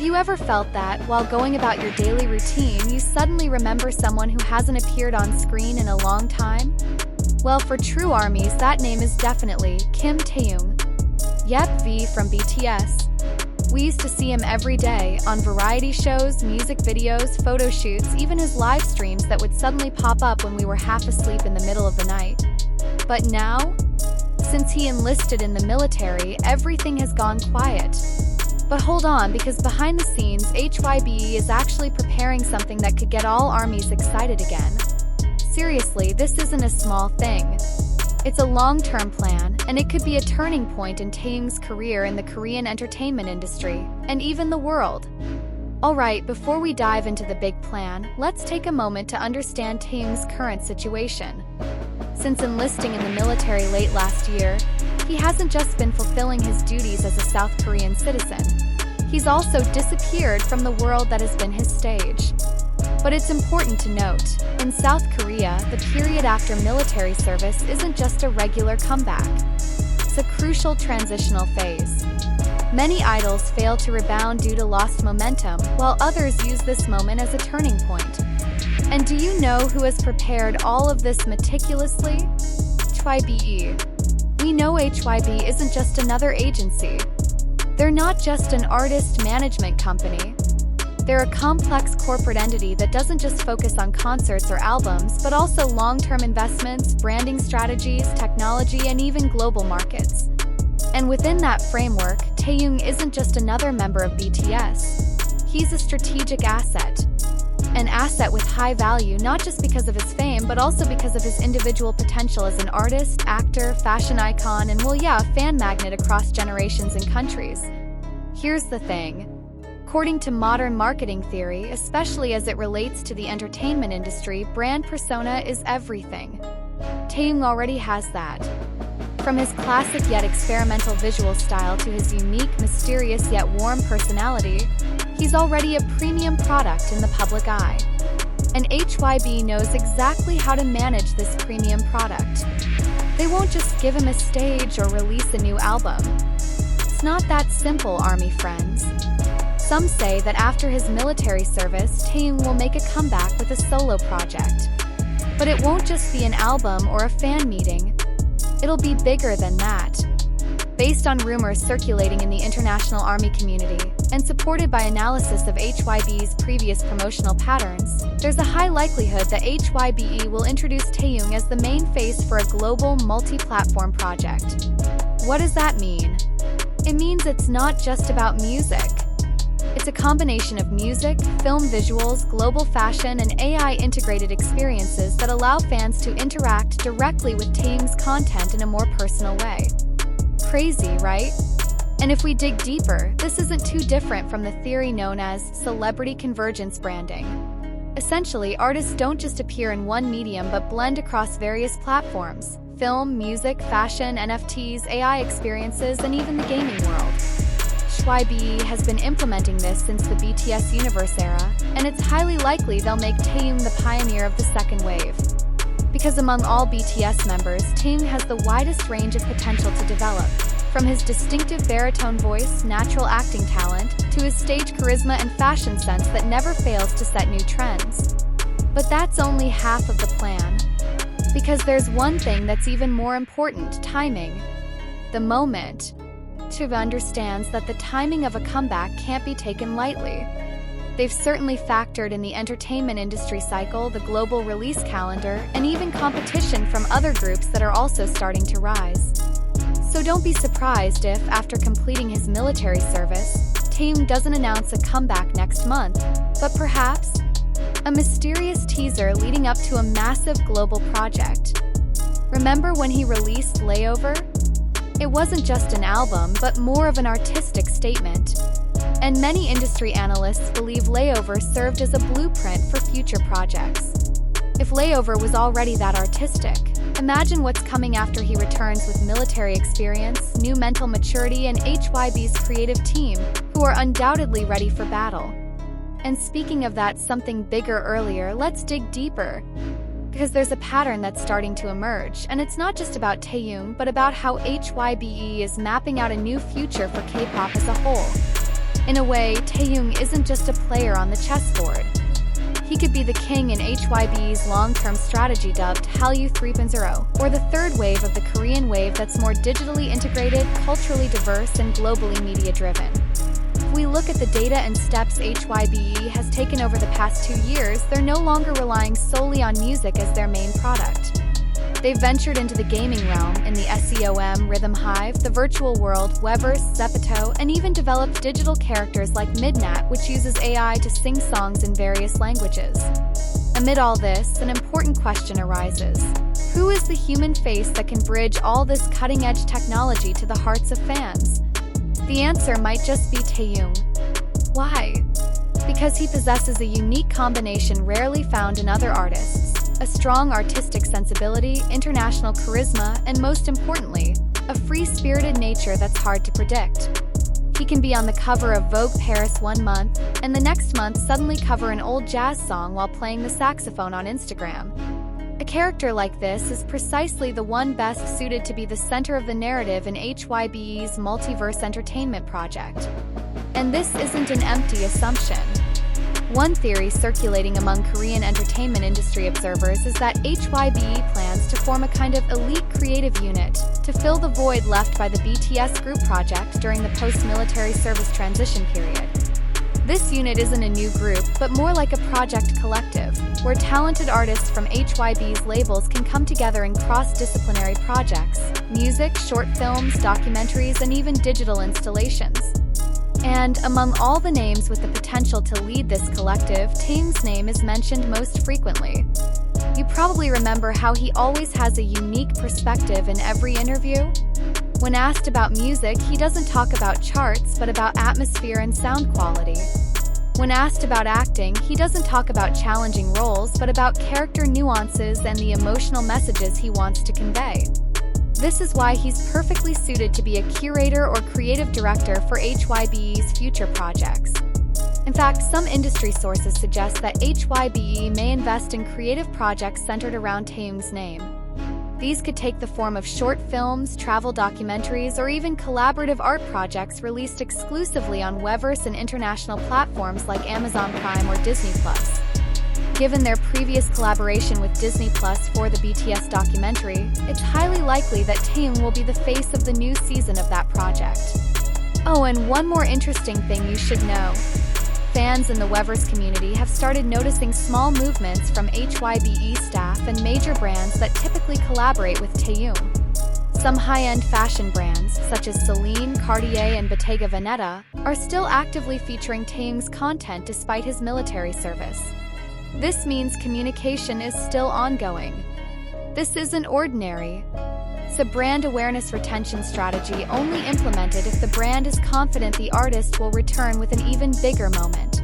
Have you ever felt that, while going about your daily routine, you suddenly remember someone who hasn't appeared on screen in a long time? Well, for true ARMYs, that name is definitely Kim Taehyung. Yep, V from BTS. We used to see him every day, on variety shows, music videos, photo shoots, even his live streams that would suddenly pop up when we were half asleep in the middle of the night. But now, since he enlisted in the military, everything has gone quiet. But hold on, because behind the scenes, HYBE is actually preparing something that could get all ARMYs excited again. Seriously, this isn't a small thing. It's a long-term plan, and it could be a turning point in Taehyung's career in the Korean entertainment industry, and even the world. Alright, before we dive into the big plan, let's take a moment to understand Taehyung's current situation. Since enlisting in the military late last year, he hasn't just been fulfilling his duties as a South Korean citizen. He's also disappeared from the world that has been his stage. But it's important to note, in South Korea, the period after military service isn't just a regular comeback. It's a crucial transitional phase. Many idols fail to rebound due to lost momentum, while others use this moment as a turning point. And do you know who has prepared all of this meticulously? HYBE. We know HYBE isn't just another agency. They're not just an artist management company. They're a complex corporate entity that doesn't just focus on concerts or albums, but also long-term investments, branding strategies, technology, and even global markets. And within that framework, Taehyung isn't just another member of BTS. He's a strategic asset. An asset with high value not just because of his fame, but also because of his individual potential as an artist, actor, fashion icon, and a fan magnet across generations and countries. Here's the thing. According to modern marketing theory, especially as it relates to the entertainment industry, brand persona is everything. Taehyung already has that. From his classic yet experimental visual style to his unique, mysterious yet warm personality, he's already a premium product in the public eye. And HYBE knows exactly how to manage this premium product. They won't just give him a stage or release a new album. It's not that simple, ARMY friends. Some say that after his military service, Taehyung will make a comeback with a solo project. But it won't just be an album or a fan meeting. It'll be bigger than that. Based on rumors circulating in the international ARMY community, and supported by analysis of HYBE's previous promotional patterns, there's a high likelihood that HYBE will introduce Taehyung as the main face for a global, multi-platform project. What does that mean? It means it's not just about music. It's a combination of music, film visuals, global fashion, and AI-integrated experiences that allow fans to interact directly with Taehyung's content in a more personal way. Crazy, right? And if we dig deeper, this isn't too different from the theory known as celebrity convergence branding. Essentially, artists don't just appear in one medium but blend across various platforms: film, music, fashion, NFTs, AI experiences, and even the gaming world. HYBE has been implementing this since the BTS Universe era, and it's highly likely they'll make Taehyung the pioneer of the second wave. Because among all BTS members, Taehyung has the widest range of potential to develop, from his distinctive baritone voice, natural acting talent, to his stage charisma and fashion sense that never fails to set new trends. But that's only half of the plan. Because there's one thing that's even more important: timing. The moment. Taehyung understands that the timing of a comeback can't be taken lightly. They've certainly factored in the entertainment industry cycle, the global release calendar, and even competition from other groups that are also starting to rise. So don't be surprised if, after completing his military service, Taehyung doesn't announce a comeback next month, but perhaps a mysterious teaser leading up to a massive global project. Remember when he released Layover? It wasn't just an album, but more of an artistic statement. And many industry analysts believe Layover served as a blueprint for future projects. If Layover was already that artistic, imagine what's coming after he returns with military experience, new mental maturity, and HYBE's creative team, who are undoubtedly ready for battle. And speaking of that something bigger earlier, let's dig deeper. Because there's a pattern that's starting to emerge, and it's not just about Taehyung, but about how HYBE is mapping out a new future for K-pop as a whole. In a way, Taehyung isn't just a player on the chessboard. He could be the king in HYBE's long-term strategy dubbed Hallyu 3.0, or the third wave of the Korean wave that's more digitally integrated, culturally diverse, and globally media-driven. If we look at the data and steps HYBE has taken over the past 2 years, they're no longer relying solely on music as their main product. They've ventured into the gaming realm in the SEOM, Rhythm Hive, the virtual world, Weverse, Zepeto, and even developed digital characters like Midnat, which uses AI to sing songs in various languages. Amid all this, an important question arises. Who is the human face that can bridge all this cutting-edge technology to the hearts of fans? The answer might just be Taehyung. Why? Because he possesses a unique combination rarely found in other artists. A strong artistic sensibility, international charisma, and most importantly, a free-spirited nature that's hard to predict. He can be on the cover of Vogue Paris one month, and the next month suddenly cover an old jazz song while playing the saxophone on Instagram. A character like this is precisely the one best suited to be the center of the narrative in HYBE's multiverse entertainment project. And this isn't an empty assumption. One theory circulating among Korean entertainment industry observers is that HYBE plans to form a kind of elite creative unit to fill the void left by the BTS group project during the post-military service transition period. This unit isn't a new group, but more like a project collective, where talented artists from HYBE's labels can come together in cross-disciplinary projects: music, short films, documentaries, and even digital installations. And among all the names with the potential to lead this collective, Taehyung's name is mentioned most frequently. You probably remember how he always has a unique perspective in every interview. When asked about music, he doesn't talk about charts, but about atmosphere and sound quality. When asked about acting, he doesn't talk about challenging roles, but about character nuances and the emotional messages he wants to convey. This is why he's perfectly suited to be a curator or creative director for HYBE's future projects. In fact, some industry sources suggest that HYBE may invest in creative projects centered around Taehyung's name. These could take the form of short films, travel documentaries, or even collaborative art projects released exclusively on Weverse and international platforms like Amazon Prime or Disney+. Given their previous collaboration with Disney Plus for the BTS documentary, it's highly likely that Taehyung will be the face of the new season of that project. Oh, and one more interesting thing you should know. Fans in the Weverse community have started noticing small movements from HYBE staff and major brands that typically collaborate with Taehyung. Some high-end fashion brands, such as Celine, Cartier, and Bottega Veneta, are still actively featuring Taehyung's content despite his military service. This means communication is still ongoing. This isn't ordinary. It's a brand awareness retention strategy only implemented if the brand is confident the artist will return with an even bigger moment.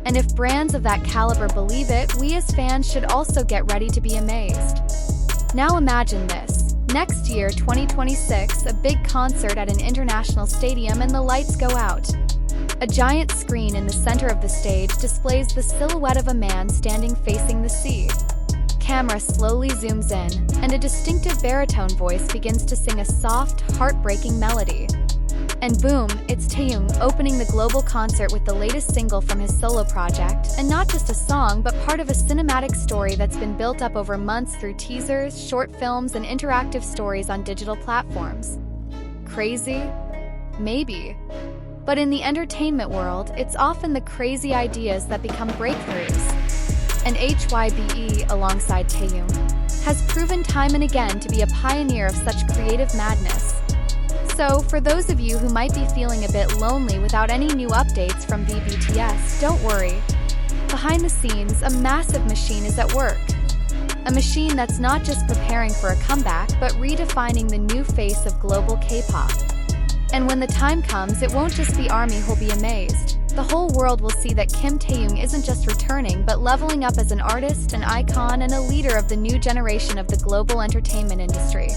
And if brands of that caliber believe it, we as fans should also get ready to be amazed. Now imagine this. Next year, 2026, a big concert at an international stadium and the lights go out. A giant screen in the center of the stage displays the silhouette of a man standing facing the sea. Camera slowly zooms in, and a distinctive baritone voice begins to sing a soft, heartbreaking melody. And boom, it's Taehyung opening the global concert with the latest single from his solo project, and not just a song, but part of a cinematic story that's been built up over months through teasers, short films, and interactive stories on digital platforms. Crazy? Maybe. But in the entertainment world, it's often the crazy ideas that become breakthroughs. And HYBE, alongside Taehyung, has proven time and again to be a pioneer of such creative madness. So, for those of you who might be feeling a bit lonely without any new updates from the BTS, don't worry. Behind the scenes, a massive machine is at work. A machine that's not just preparing for a comeback, but redefining the new face of global K-pop. And when the time comes, it won't just be ARMY who'll be amazed. The whole world will see that Kim Taehyung isn't just returning, but leveling up as an artist, an icon, and a leader of the new generation of the global entertainment industry.